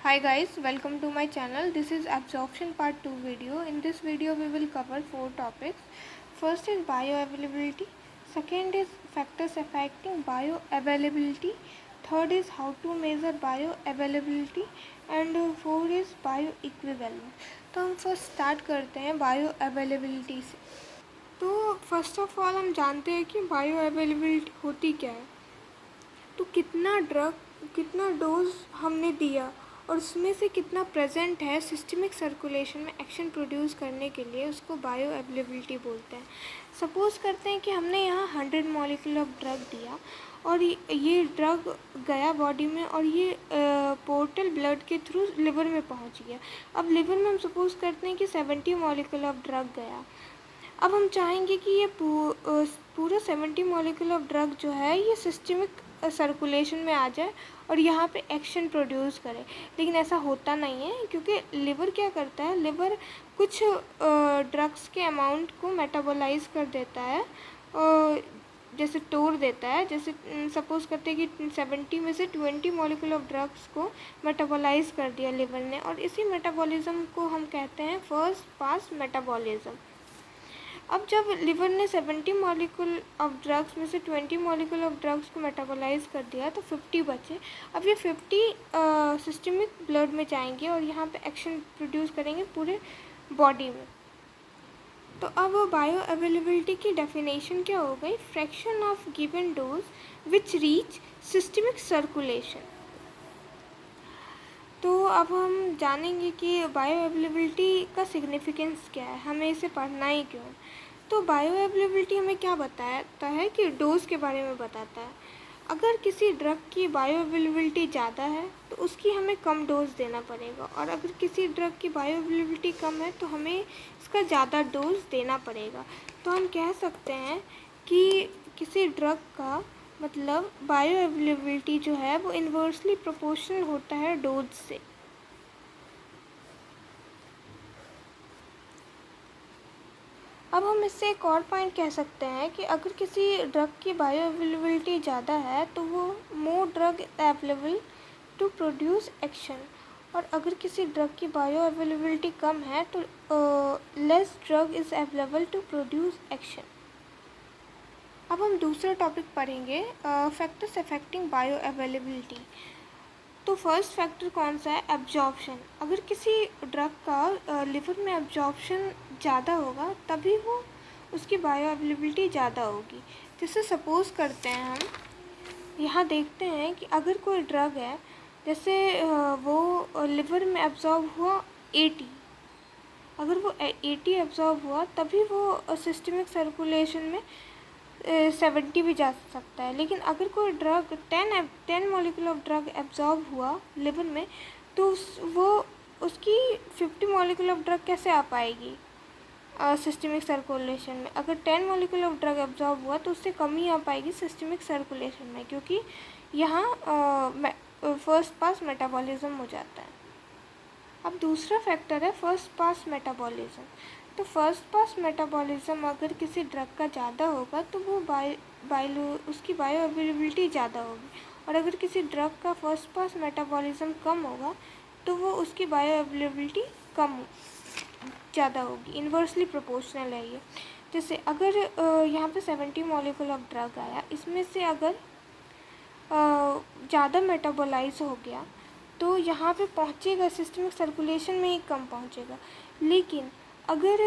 Hi guys, welcome to my channel. This is absorption part 2 video. In this video we will cover 4 topics. First is bioavailability, second is factors affecting bioavailability, third is how to measure bioavailability and fourth is bioequivalence. तो हम first start करते हैं bioavailability से। तो first of all हम जानते हैं कि बायोअवेलेबिलिटी होती क्या है। तो कितना डोज हमने दिया और उसमें से कितना प्रेजेंट है सिस्टमिक सर्कुलेशन में एक्शन प्रोड्यूस करने के लिए, उसको बायोअवेलेबिलिटी बोलते हैं। सपोज़ करते हैं कि हमने यहाँ 100 मॉलिक्यूल ऑफ ड्रग दिया और ये ड्रग गया बॉडी में और ये पोर्टल ब्लड के थ्रू लिवर में पहुँच गया। अब लिवर में हम सपोज़ करते हैं कि 70 मॉलिक्यूल ऑफ ड्रग गया। अब हम चाहेंगे कि ये पूरा 70 मॉलिक्यूल ऑफ ड्रग जो है ये सिस्टमिक सर्कुलेशन में आ जाए और यहाँ पे एक्शन प्रोड्यूस करे, लेकिन ऐसा होता नहीं है क्योंकि लिवर क्या करता है, लिवर कुछ ड्रग्स के अमाउंट को मेटाबोलाइज कर देता है, जैसे तोड़ देता है। जैसे सपोज़ करते हैं कि 70 में से 20 मॉलिक्यूल ऑफ ड्रग्स को मेटाबोलाइज कर दिया लिवर ने, और इसी मेटाबॉलिज्म को हम कहते हैं फर्स्ट पास मेटाबॉलिज्म। अब जब लिवर ने 70 मॉलिक्यूल ऑफ ड्रग्स में से 20 मॉलिक्यूल ऑफ ड्रग्स को मेटाबोलाइज कर दिया तो 50 बचे। अब ये 50 सिस्टमिक ब्लड में जाएंगे और यहाँ पे एक्शन प्रोड्यूस करेंगे पूरे बॉडी में। तो अब बायोअवेलेबिलिटी की डेफिनेशन क्या हो गई, fraction of given dose which reach systemic circulation. तो अब हम जानेंगे कि बायोअवेलेबिलिटी का सिग्निफिकेंस क्या है, हमें इसे पढ़ना ही क्यों। तो बायोअवेलेबिलिटी हमें क्या बताता है कि डोज के बारे में बताता है। अगर किसी ड्रग की बायोअवेलेबिलिटी ज़्यादा है तो उसकी हमें कम डोज देना पड़ेगा, और अगर किसी ड्रग की बायोअवेलेबिलिटी कम है तो हमें इसका ज़्यादा डोज देना पड़ेगा। तो हम कह सकते हैं कि किसी ड्रग का मतलब बायोअवेलेबिलिटी जो है वो इन्वर्सली प्रोपोर्शनल होता है डोज से। अब हम इससे एक और पॉइंट कह सकते हैं कि अगर किसी ड्रग की बायोअवेलेबिलिटी ज़्यादा है तो वो more drug available to produce action, और अगर किसी ड्रग की बायोअवेलेबिलिटी कम है तो less drug is available to produce action. अब हम दूसरा टॉपिक पढ़ेंगे, फैक्टर्स अफेक्टिंग बायोअवेलेबिलिटी। तो फर्स्ट फैक्टर कौन सा है, एब्जॉर्प्शन। अगर किसी ड्रग का लिवर में एब्जॉर्प्शन ज़्यादा होगा तभी वो उसकी बायोअवेलेबिलिटी ज़्यादा होगी। जैसे सपोज़ करते हैं हम यहाँ देखते हैं कि अगर कोई ड्रग है, जैसे वो लिवर में एब्जॉर्ब हुआ 80, अगर वो 80 एब्जॉर्ब हुआ तभी वो सिस्टमिक सर्कुलेशन में 70 भी जा सकता है। लेकिन अगर कोई drug 10 molecule of drug absorb हुआ लिवर में तो वो उसकी 50 मॉलिक्यूल ऑफ ड्रग कैसे आ पाएगी सिस्टमिक सर्कुलेशन में। अगर 10 मॉलिक्यूल ऑफ ड्रग एब्जॉर्ब हुआ तो उससे कम ही आ पाएगी सिस्टमिक सर्कुलेशन में, क्योंकि यहाँ फर्स्ट पास मेटाबॉलिज्म हो जाता है। अब दूसरा फैक्टर है फर्स्ट पास मेटाबॉलिज्म। तो फर्स्ट पास मेटाबॉलिज्म अगर किसी ड्रग का ज़्यादा होगा तो वो उसकी बायोअवेलेबिलिटी ज़्यादा होगी, और अगर किसी ड्रग का फर्स्ट पास मेटाबॉलिज्म कम होगा तो वो उसकी बायोअवेलेबिलिटी कम ज़्यादा होगी। इन्वर्सली प्रोपोर्शनल है ये। जैसे अगर यहाँ पे 70 मॉलिक्यूल ऑफ ड्रग आया, इसमें से अगर ज़्यादा मेटाबोलाइज हो गया तो यहाँ पे पहुँचेगा सिस्टमिक सर्कुलेशन में ही कम पहुँचेगा। लेकिन अगर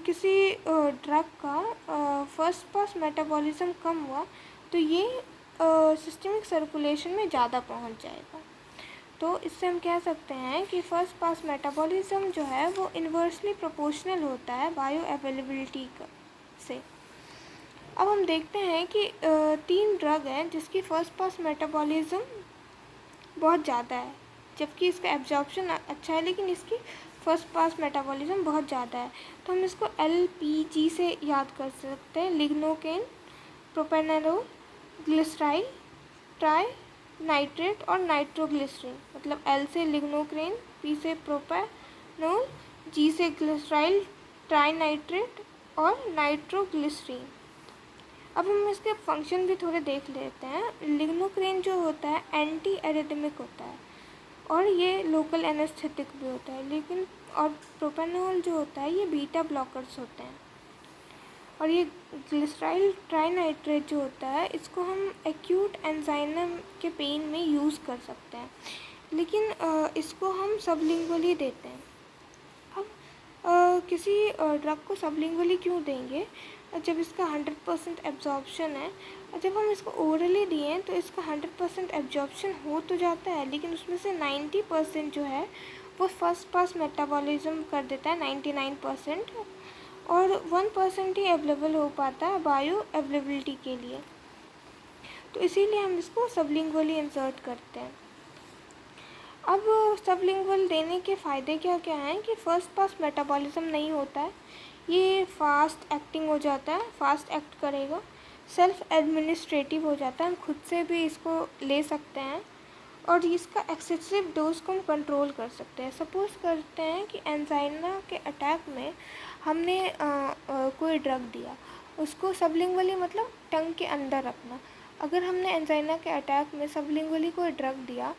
किसी ड्रग का फर्स्ट पास मेटाबॉलिज्म कम हुआ तो ये सिस्टमिक सर्कुलेशन में ज़्यादा पहुँच जाएगा। तो इससे हम कह सकते हैं कि फर्स्ट पास मेटाबॉलिज्म जो है वो इन्वर्सली प्रोपोर्शनल होता है बायोअवेलेबिलिटी से। अब हम देखते हैं कि 3 ड्रग हैं जिसकी फर्स्ट पास मेटाबॉलिज्म बहुत ज़्यादा है, जबकि इसका एब्जॉर्प्शन अच्छा है लेकिन इसकी फर्स्ट पास मेटाबॉलिज्म बहुत ज़्यादा है। तो हम इसको LPG से याद कर सकते हैं, lignocaine, propanol, glyceryl, try nitrate और नाइट्रोग्लिसरीन। मतलब L से लिग्नोक्रेन, P से प्रोपेनोल, G से ग्लिसराइल, ट्राई नाइट्रेट और नाइट्रोग्लिसरीन। अब हम इसके फंक्शन भी थोड़े देख लेते हैं। लिग्नोक्रेन जो होता है एंटी एरिथमिक होता है, और ये लोकल एनेस्थेटिक भी होता है। लेकिन और प्रोपेनोल जो होता है ये बीटा ब्लॉकर्स होते हैं। और ये ग्लिसराइल ट्राइनाइट्रेट जो होता है इसको हम एक्यूट एंजाइना के पेन में यूज़ कर सकते हैं, लेकिन इसको हम सबलिंगुअली देते हैं। अब किसी ड्रग को सबलिंगुअली क्यों देंगे जब इसका 100% एब्जॉर्प्शन है। और जब हम इसको ओरली दिए तो इसका 100% एब्जॉर्प्शन हो तो जाता है, लेकिन उसमें से 90% जो है वो फर्स्ट पास मेटाबॉलिज्म कर देता है 99%, और 1% ही अवेलेबल हो पाता है बायो अवेलेबिलिटी के लिए। तो इसीलिए हम इसको सबलिंगुअली इंसर्ट करते हैं। अब सबलिंगुअल देने के फ़ायदे क्या क्या हैं कि फ़र्स्ट पास मेटाबॉलिज्म नहीं होता है, ये फास्ट एक्टिंग हो जाता है, फास्ट एक्ट करेगा, सेल्फ एडमिनिस्ट्रेटिव हो जाता है, हम खुद से भी इसको ले सकते हैं, और इसका एक्सेसिव डोज को हम कंट्रोल कर सकते हैं। सपोज़ करते हैं कि एंजाइना के अटैक में हमने कोई ड्रग दिया, उसको सबलिंगुअली मतलब टंग के अंदर रखना। अगर हमने एंजाइना के अटैक में सबलिंगुअली कोई ड्रग दिया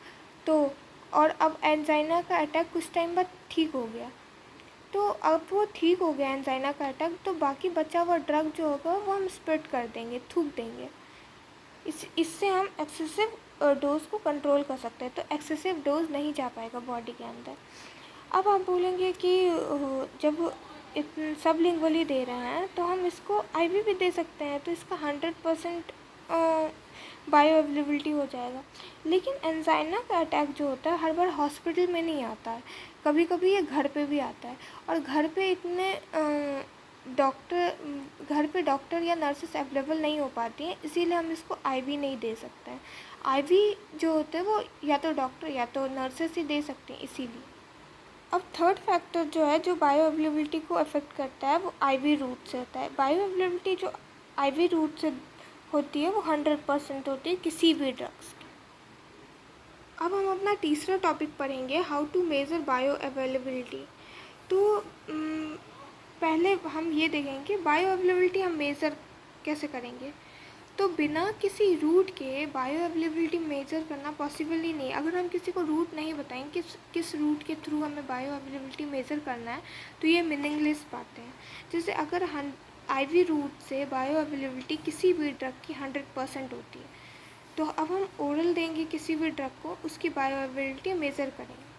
तो, और अब एंजाइना का अटैक कुछ टाइम बाद ठीक हो गया, तो अब वो ठीक हो गया एंजाइना का अटैक, तो बाकी बचा हुआ ड्रग जो होगा वो हम स्प्रेड कर देंगे, थूक देंगे। इससे हम एक्सेसिव डोज को कंट्रोल कर सकते हैं। तो एक्सेसिव डोज नहीं जा पाएगा बॉडी के अंदर। अब आप बोलेंगे कि जब सबलिंगुअली दे रहे हैं तो हम इसको आईवी भी दे सकते हैं, तो इसका 100% बायो अवेलेबिलिटी हो जाएगा। लेकिन एंजाइना का अटैक जो होता है हर बार हॉस्पिटल में नहीं आता है, कभी कभी ये घर पे भी आता है, और घर पे इतने घर पे डॉक्टर या नर्सेस अवेलेबल नहीं हो पाती हैं, इसीलिए हम इसको आईवी नहीं दे सकते हैं। आईवी जो होते हैं वो या तो डॉक्टर या तो नर्सेस ही दे सकते हैं, इसीलिए। अब थर्ड फैक्टर जो है जो बायो अवेलेबिलिटी को अफेक्ट करता है वो आईवी रूट से होता है। बायो अवेलेबिलिटी जो आईवी रूट से होती है वो 100% होती है किसी भी ड्रग्स की। अब हम अपना तीसरा टॉपिक पढ़ेंगे, how to measure bioavailability. तो पहले हम ये देखेंगे कि बायो अवेलेबिलिटी हम मेज़र कैसे करेंगे। तो बिना किसी रूट के बायो अवेलेबिलिटी मेजर करना पॉसिबल ही नहीं। अगर हम किसी को रूट नहीं बताएंगे किस रूट के थ्रू हमें बायो अवेलेबिलिटी मेज़र करना है, तो ये मीनिंगलेस बातें हैं। जैसे अगर हम आईवी रूट से बायो अवेलेबिलिटी किसी भी ड्रग की 100% होती है, तो अब हम ओरल देंगे किसी भी ड्रग को, उसकी बायो अवेलेबिलिटी मेज़र करेंगे।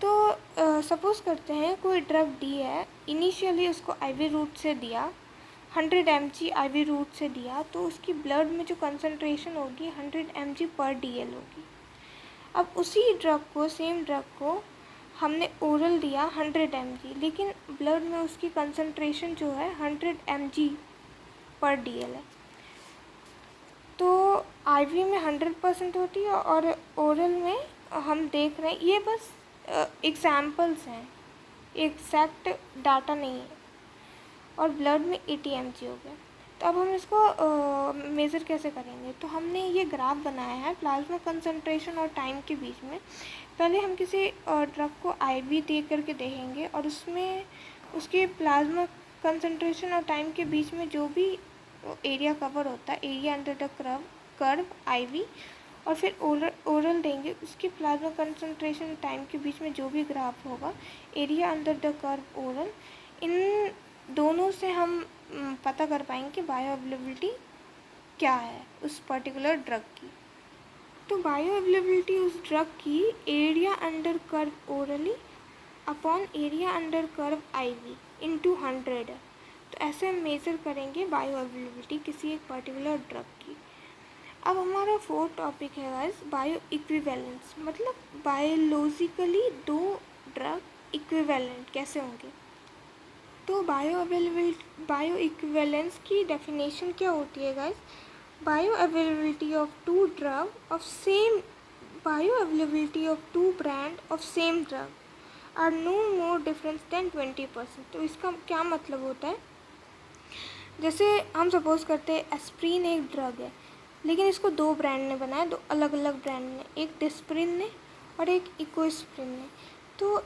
तो सपोज़ करते हैं कोई ड्रग डी है, इनिशियली उसको आईवी रूट से दिया, 100 mg आईवी रूट से दिया, तो उसकी ब्लड में जो कंसंट्रेशन होगी 100 mg पर DL होगी। अब उसी ड्रग को, सेम ड्रग को हमने ओरल दिया 100 mg, लेकिन ब्लड में उसकी कंसंट्रेशन जो है 100 mg पर DL है। तो आईवी में 100% होती है और ओरल में हम देख रहे हैं, ये बस एग्जाम्पल्स हैं, एग्जैक्ट डाटा नहीं है। और ब्लड में 80 mg हो गया। तो अब हम इसको मेज़र कैसे करेंगे। तो हमने ये ग्राफ बनाया है प्लाज्मा कंसंट्रेशन और टाइम के बीच में। पहले हम किसी ड्रग को आईवी दे करके देखेंगे, और उसमें उसके प्लाज्मा कंसंट्रेशन और टाइम के बीच में जो भी एरिया कवर होता है, area under the curve IV, और फिर ओरल देंगे, उसकी प्लाज्मा कंसंट्रेशन टाइम के बीच में जो भी ग्राफ होगा, एरिया अंडर द कर्व ओरल, इन दोनों से हम पता कर पाएंगे कि बायो अवेलेबिलिटी क्या है उस पर्टिकुलर ड्रग की। तो बायो अवेलेबिलिटी उस ड्रग की area under curve orally upon area under curve IV into 100 है। तो ऐसे हम मेज़र करेंगे बायो अवेलेबिलिटी किसी एक पर्टिकुलर ड्रग की। अब हमारा फोर्थ टॉपिक है गाइस बायो इक्विवेलेंस, मतलब बायोलॉजिकली दो ड्रग इक्विवेलेंट कैसे होंगे। तो बायो इक्विवेलेंस की डेफिनेशन क्या होती है guys. Bioavailability of two drug of same bioavailability of two brand of same drug are no more difference than 20%। तो इसका क्या मतलब होता है, जैसे हम सपोज करते हैं एस्प्रिन एक ड्रग है, लेकिन इसको दो ब्रांड ने बनाया, दो अलग अलग ब्रांड ने, एक डिस्प्रिन ने और एक इकोस्प्रिन ने। तो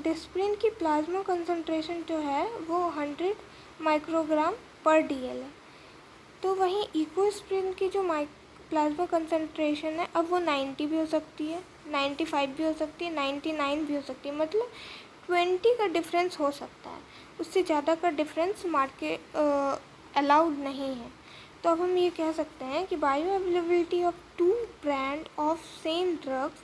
डिस्प्रिन की प्लाज्मा कंसंट्रेशन जो है वो 100 माइक्रोग्राम पर DL है। तो वहीं इकोस्प्रिन की जो प्लाज्मा कंसंट्रेशन है, अब वो 90 भी हो सकती है, 95 भी हो सकती है, 99 भी हो सकती है, मतलब 20 का डिफरेंस हो सकता है, उससे ज़्यादा का डिफरेंस मार्केट अलाउड नहीं है। तो अब हम ये कह सकते हैं कि bioavailability of two brand of same drugs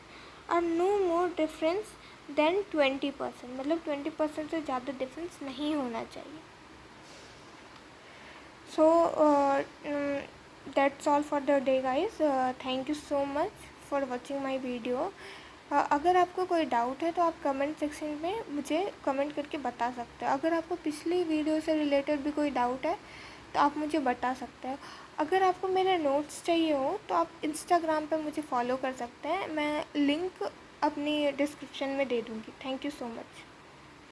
are no more difference than 20%, मतलब 20% से ज़्यादा डिफरेंस नहीं होना चाहिए। So that's all for the day guys. Thank you so much for watching my video. अगर आपको कोई डाउट है तो आप कमेंट सेक्शन में मुझे कमेंट करके बता सकते हो। अगर आपको पिछली वीडियो से रिलेटेड भी कोई डाउट है तो आप मुझे बता सकते हो। अगर आपको मेरे नोट्स चाहिए हो तो आप इंस्टाग्राम पे मुझे फॉलो कर सकते हैं, मैं लिंक अपनी डिस्क्रिप्शन में दे दूँगी। Thank you so much.